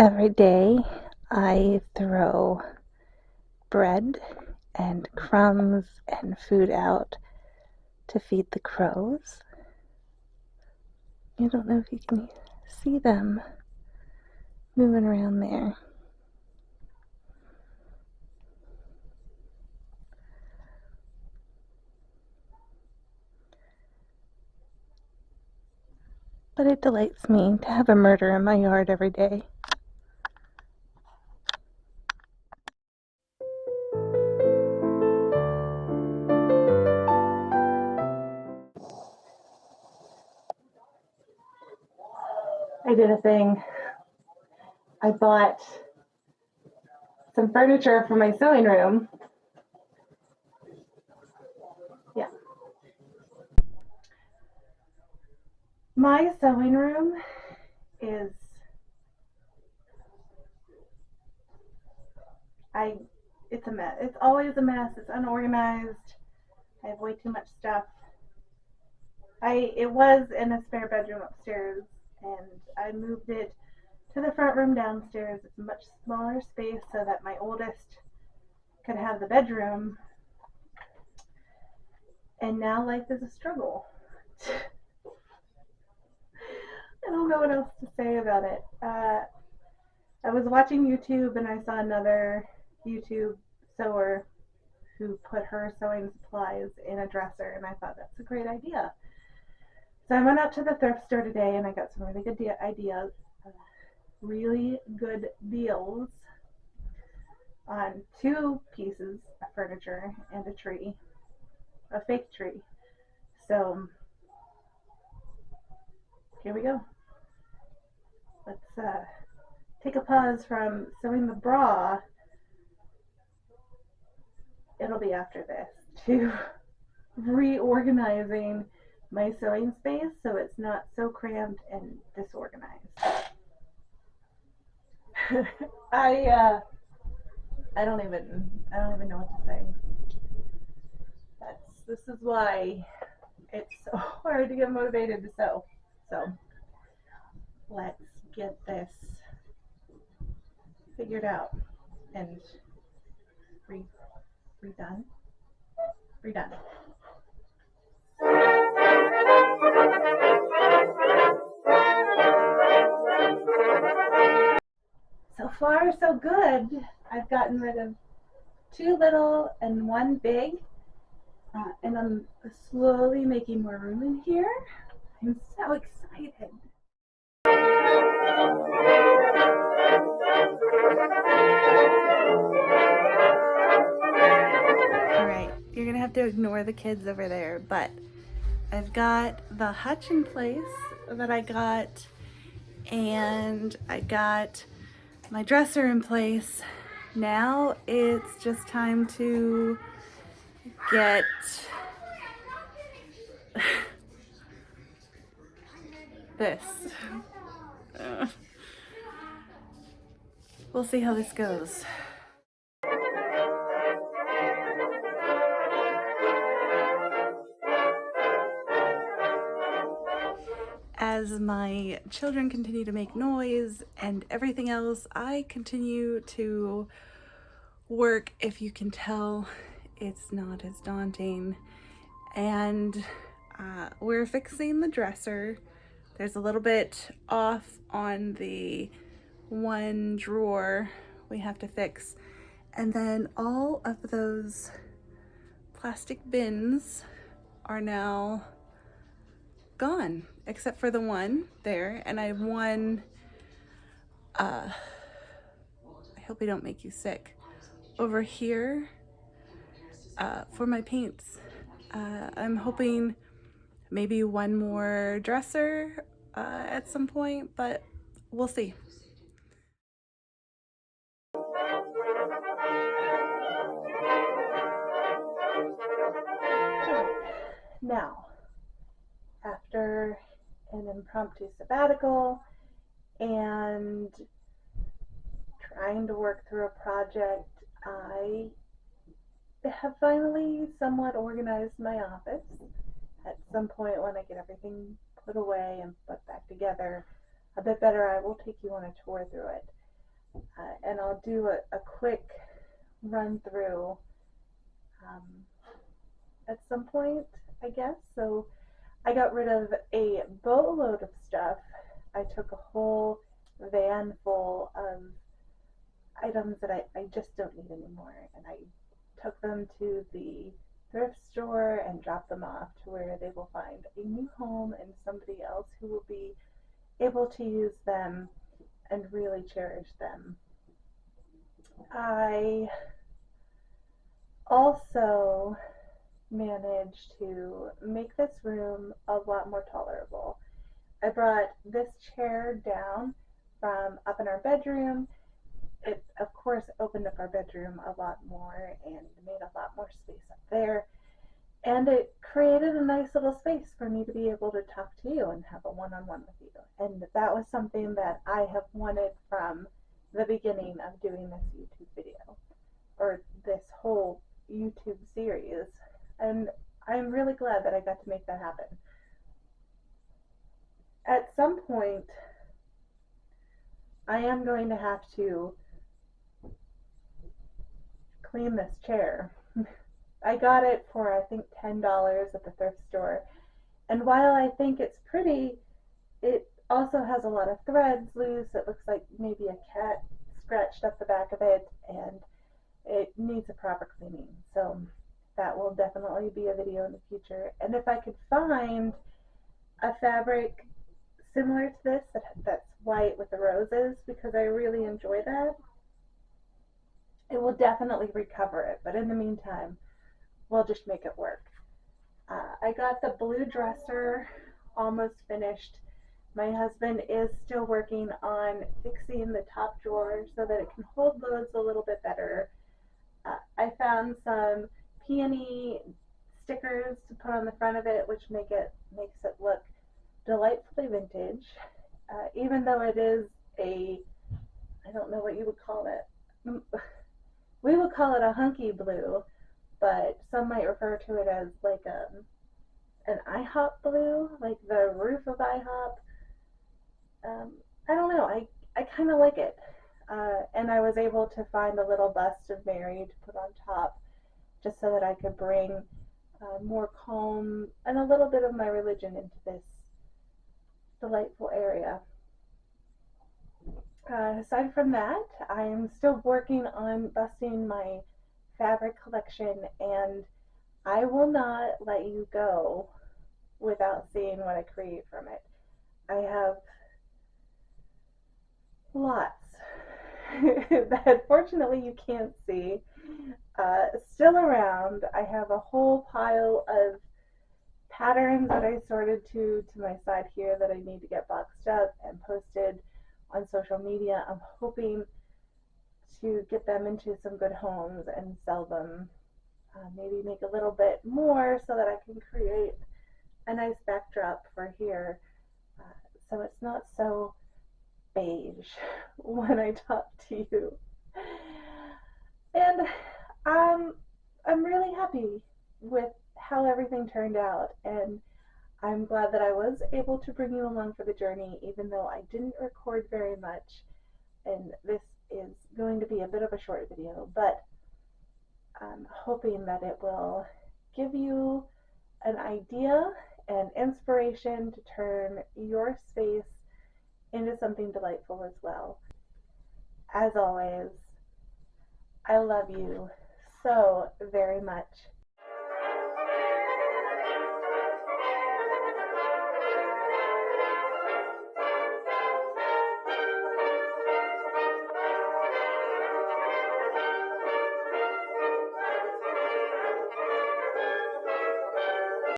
Every day I throw bread and crumbs and food out to feed the crows. I don't know if you can see them moving around there. But it delights me to have a murder in my yard every day. I did a thing. I bought some furniture for my sewing room. Yeah. My sewing room is it's a mess. It's always a mess. It's unorganized. I have way too much stuff. It was in a spare bedroom upstairs, and I moved it to the front room downstairs. It's a much smaller space so that my oldest could have the bedroom. And now life is a struggle. I don't know what else to say about it. I was watching YouTube and I saw another YouTube sewer who put her sewing supplies in a dresser, and I thought that's a great idea. So I went out to the thrift store today and I got some really good ideas, really good deals on 2 pieces of furniture and a tree, a fake tree. So here we go. Let's take a pause from sewing the bra. It'll be after this, to reorganizing my sewing space so it's not so cramped and disorganized. I don't even know what to say. This is why it's so hard to get motivated to sew. So let's get this figured out and redone. So far, so good. I've gotten rid of 2 little and 1 big, and I'm slowly making more room in here. I'm so excited. Alright, you're gonna have to ignore the kids over there, but I've got the hutch in place that I got, and I got my dresser in place. Now it's just time to get this. We'll see how this goes. As my children continue to make noise and everything else, I continue to work. If you can tell, it's not as daunting. And we're fixing the dresser. There's a little bit off on the one drawer we have to fix. And then all of those plastic bins are now gone, except for the one there. And I have one, I hope I don't make you sick, over here for my paints. I'm hoping maybe one more dresser at some point, but we'll see. Now, after an impromptu sabbatical and trying to work through a project, I have finally somewhat organized my office. At some point when I get everything put away and put back together a bit better, I will take you on a tour through it. and I'll do a quick run through um, at some point, I guess. So I got rid of a boatload of stuff. I took a whole van full of items that I just don't need anymore, and I took them to the thrift store and dropped them off to where they will find a new home and somebody else who will be able to use them and really cherish them. I also managed to make this room a lot more tolerable. I brought this chair down from up in our bedroom. It, of course, opened up our bedroom a lot more and made a lot more space up there. And it created a nice little space for me to be able to talk to you and have a one-on-one with you. And that was something that I have wanted from the beginning of doing this YouTube video, or this whole YouTube series. And I'm really glad that I got to make that happen. At some point, I am going to have to clean this chair. I got it for, I think, $10 at the thrift store. And while I think it's pretty, it also has a lot of threads loose. It looks like maybe a cat scratched up the back of it, and it needs a proper cleaning. So that will definitely be a video in the future. And if I could find a fabric similar to this that's white with the roses, because I really enjoy that, it will definitely recover it. But in the meantime, we'll just make it work. I got the blue dresser almost finished. My husband is still working on fixing the top drawer so that it can hold loads a little bit better. I found some peony stickers to put on the front of it, which makes it look delightfully vintage. Even though it is I don't know what you would call it. We would call it a hunky blue, but some might refer to it as like an IHOP blue, like the roof of IHOP. I don't know. I kind of like it. And I was able to find a little bust of Mary to put on top just so that I could bring more calm and a little bit of my religion into this delightful area. Aside from that, I'm still working on busting my fabric collection, and I will not let you go without seeing what I create from it. I have lots that fortunately you can't see still around. I have a whole pile of patterns that I sorted to my side here that I need to get boxed up and posted on social media. I'm hoping to get them into some good homes and sell them. Maybe make a little bit more so that I can create a nice backdrop for here, so it's not so beige when I talk to you. And I'm really happy with how everything turned out, and I'm glad that I was able to bring you along for the journey, even though I didn't record very much, and this is going to be a bit of a short video, but I'm hoping that it will give you an idea and inspiration to turn your space into something delightful as well. As always, I love you so very much,